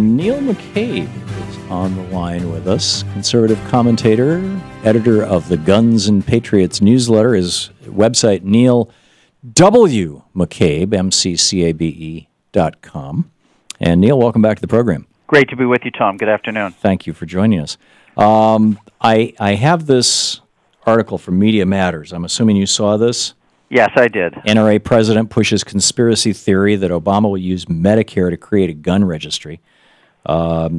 Neil McCabe is on the line with us, conservative commentator, editor of the Guns and Patriots newsletter. His website, Neil W. McCabe, MCCABE.com. And Neil, welcome back to the program. Great to be with you, Tom. Good afternoon. Thank you for joining us. I have this article from Media Matters. I'm assuming you saw this? Yes, I did. NRA president pushes conspiracy theory that Obama will use Medicare to create a gun registry.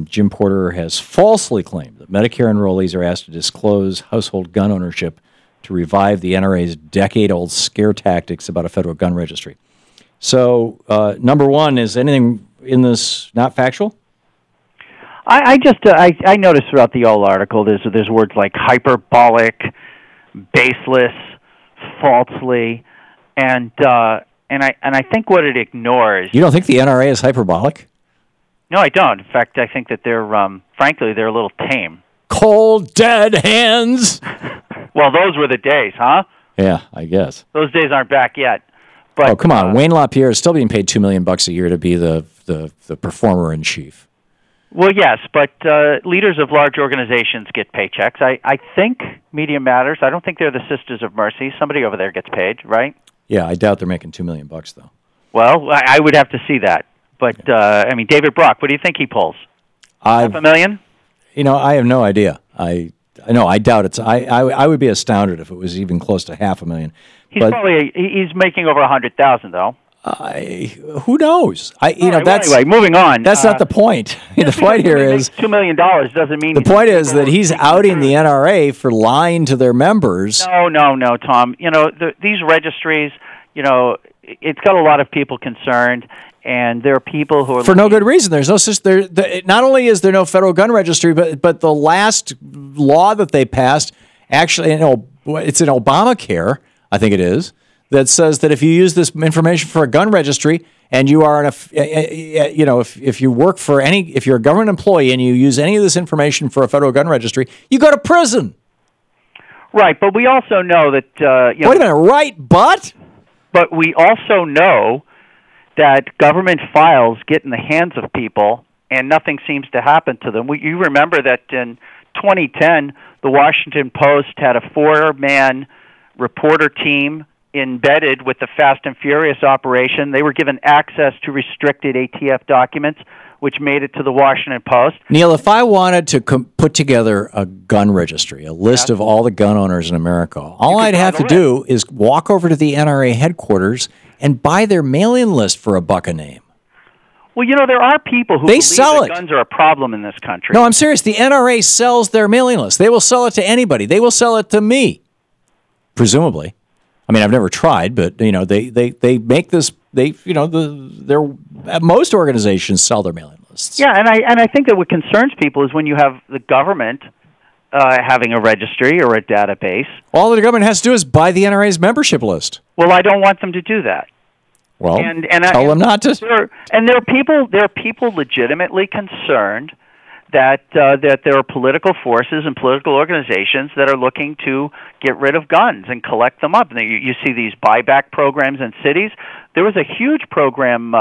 Jim Porter has falsely claimed that Medicare enrollees are asked to disclose household gun ownership to revive the NRA's decade-old scare tactics about a federal gun registry. So, number one, is anything in this not factual? I noticed throughout the whole article there's words like hyperbolic, baseless, falsely, and I think what it ignores. You don't think the NRA is hyperbolic? No, I don't. In fact, I think that they're frankly they're a little tame. Cold dead hands. Well, those were the days, huh? Yeah, I guess those days aren't back yet. But oh, come on, Wayne LaPierre is still being paid $2 million a year to be the performer in chief. Well, yes, but leaders of large organizations get paychecks. I think Media Matters. I don't think they're the Sisters of Mercy. Somebody over there gets paid, right? Yeah, I doubt they're making $2 million though. Well, I would have to see that. But I mean, David Brock, what do you think he pulls? $500,000? You know, I have no idea. I doubt it's. I would be astounded if it was even close to $500,000. He's making over $100,000 though. Who knows? Anyway, moving on. That's not the point. The point here is $2 million doesn't mean the point is that he's outing the NRA for lying to their members. No, Tom. You know, these registries. You know, it's got a lot of people concerned, and there are people who are for no good reason. There's no not only is there no federal gun registry, but the last law that they passed actually, it's in Obamacare, I think it is, that says that if you use this information for a gun registry and you are if you work for if you're a government employee and you use any of this information for a federal gun registry, you go to prison. Right, but we also know that wait a minute, right? But we also know that government files get in the hands of people and nothing seems to happen to them. You remember that in 2010, the Washington Post had a 4-man reporter team embedded with the Fast and Furious operation. They were given access to restricted ATF documents, which made it to the Washington Post. Neil, if I wanted to put together a gun registry, a list of all the gun owners in America, all I'd have to do is walk over to the NRA headquarters and buy their mailing list for $1 a name. Well, you know, there are people who believe that guns are a problem in this country. No, I'm serious. The NRA sells their mailing list. They will sell it to anybody. They will sell it to me, presumably. I mean, I've never tried, but they make this. Most organizations sell their mailing lists. Yeah, and I think that what concerns people is when you have the government having a registry or a database. All the government has to do is buy the NRA's membership list. Well, I don't want them to do that. Well, tell them not to. There are people legitimately concerned that there are political forces and political organizations that are looking to get rid of guns and collect them up. And you see these buyback programs in cities. There was a huge program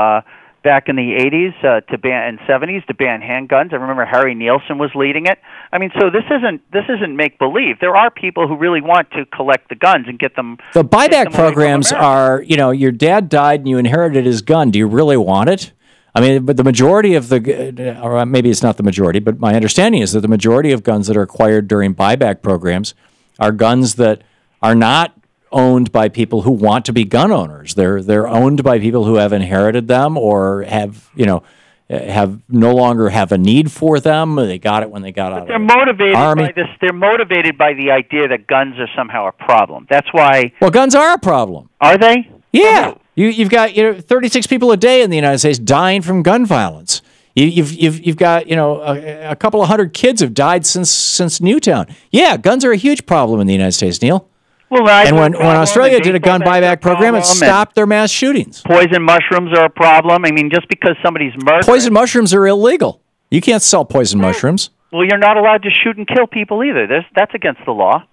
back in the 80s and 70s to ban handguns. I remember Harry Nielsen was leading it. I mean, so this isn't make-believe. There are people who really want to collect the guns and get them. The buyback programs are, your dad died and you inherited his gun. Do you really want it? I mean, but the majority of or maybe it's not the majority, but my understanding is that the majority of guns that are acquired during buyback programs are guns that are not owned by people who want to be gun owners. They're owned by people who have inherited them or have no longer have a need for them. They got it when they got out of the Army. They're motivated by the idea that guns are somehow a problem. That's why. Well, guns are a problem. Are they? Yeah. You've got 36 people a day in the United States dying from gun violence. You've got a couple of hundred kids have died since Newtown. Yeah, guns are a huge problem in the United States, Neil. Well, and when Australia did a gun buyback program, it stopped their mass shootings. Poison mushrooms are a problem. I mean, just because somebody's murdered. Poison mushrooms are illegal. You can't sell poison mushrooms. Well, you're not allowed to shoot and kill people either. That's against the law.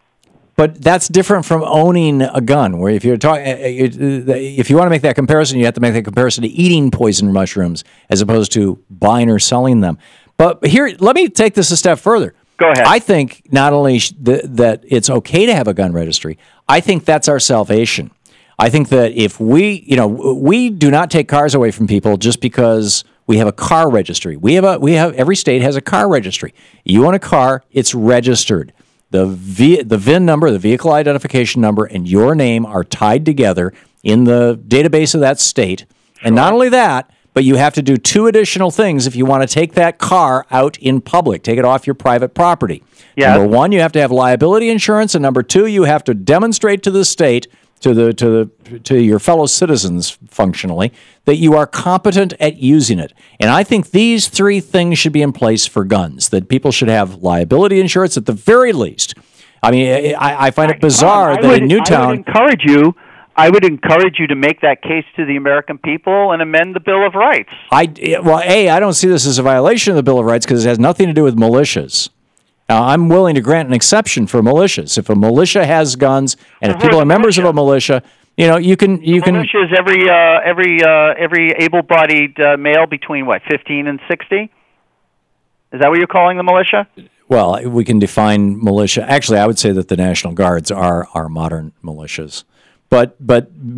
But that's different from owning a gun. Where if you're talking, if you want to make that comparison, you have to make that comparison to eating poison mushrooms as opposed to buying or selling them. But here, let me take this a step further. Go ahead. I think not only that it's okay to have a gun registry, I think that's our salvation. I think that if we do not take cars away from people just because we have a car registry. We have every state has a car registry. You own a car, it's registered. The VIN number, the vehicle identification number, and your name are tied together in the database of that state. And not only that, but you have to do two additional things if you want to take that car out in public, take it off your private property. Yeah. Number one, you have to have liability insurance, and number two, you have to demonstrate to the state, to your fellow citizens functionally, that you are competent at using it. And I think these three things should be in place for guns, that people should have liability insurance at the very least. I mean, I find it bizarre that in Newtown... I would encourage you to make that case to the American people and amend the Bill of Rights. I don't see this as a violation of the Bill of Rights because it has nothing to do with militias. Now, I'm willing to grant an exception for militias. If a militia has guns and if people are members of a militia, you can. Militia is every able-bodied male between 15 and 60. Is that what you're calling the militia? Well, we can define militia. Actually, I would say that the National Guards are modern militias. But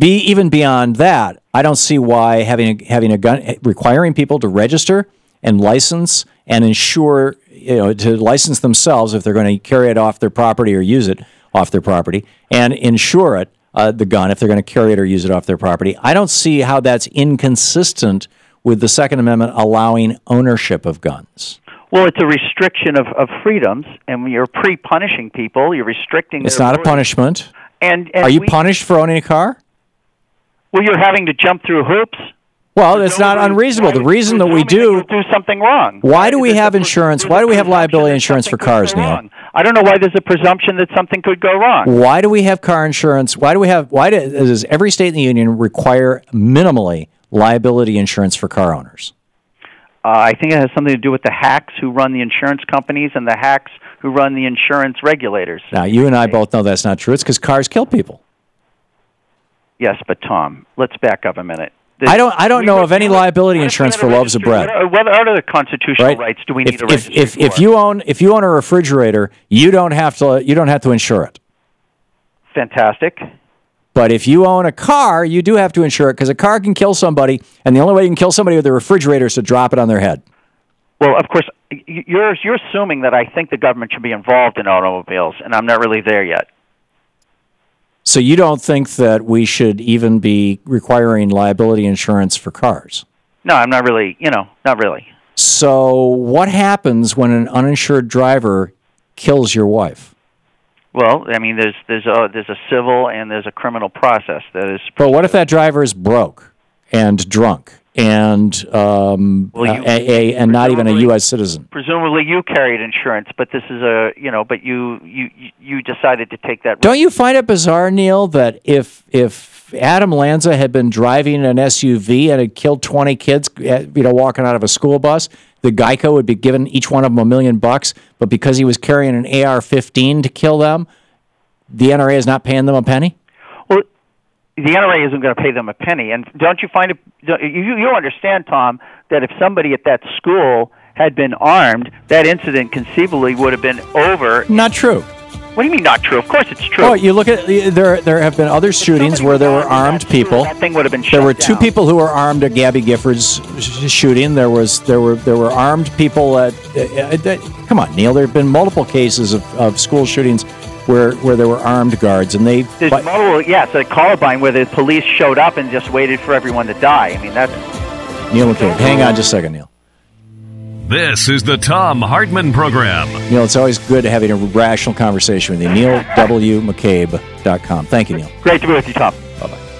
even beyond that, I don't see why having a gun, requiring people to register and license and ensure, to license themselves if they're going to carry it off their property or use it off their property, and insure it, the gun, if they're going to carry it or use it off their property. I don't see how that's inconsistent with the Second Amendment allowing ownership of guns. Well, it's a restriction of freedoms, and when you're pre-punishing people, you're restricting. It's not a punishment. And are you punished for owning a car? Well, you're having to jump through hoops. Well, it's not unreasonable. The reason that we do something wrong. Why do we have insurance? Why do we have liability insurance for cars, Neil? I don't know why there's a presumption that something could go wrong. Why do we have car insurance? Why does every state in the union require minimally liability insurance for car owners? I think it has something to do with the hacks who run the insurance companies and the hacks who run the insurance regulators. Now, you and I both know that's not true. It's because cars kill people. Yes, but Tom, let's back up a minute. I don't know of any liability insurance for loaves of bread. What other constitutional rights do we need to register for? If you own a refrigerator, you don't have to insure it. Fantastic. But if you own a car, you do have to insure it because a car can kill somebody, and the only way you can kill somebody with a refrigerator is to drop it on their head. Well, of course, you're assuming that I think the government should be involved in automobiles, and I'm not really there yet. So you don't think that we should even be requiring liability insurance for cars? No, I'm not really, not really. So what happens when an uninsured driver kills your wife? Well, I mean, there's a civil and there's a criminal process that is. But what if that driver is broke and drunk and not even a U.S. citizen? Presumably, you carried insurance, but this is but you decided to take that risk. Don't you find it bizarre, Neil, that if Adam Lanza had been driving an SUV and had killed 20 kids, walking out of a school bus, the Geico would be giving each one of them $1 million, but because he was carrying an AR-15 to kill them, the NRA is not paying them a penny? Well, the NRA isn't going to pay them a penny, and don't you find it? You understand, Tom, that if somebody at that school had been armed, that incident conceivably would have been over. Not true. What do you mean not true? Of course it's true. Oh, you look at there have been other shootings where there were armed people. That thing would have been shut There were down. two people who were armed at Gabby Gifford's shooting. There were armed people at come on, Neil. There have been multiple cases of school shootings where there were armed guards, and there's multiple. Yes, at Columbine where the police showed up and just waited for everyone to die. I mean that's Neil McCabe. Hang on just a second, Neil. This is the Thom Hartmann Program. Neil, it's always good having a rational conversation with you. NeilWMcCabe.com. Thank you, Neil. Great to be with you, Tom. Bye-bye.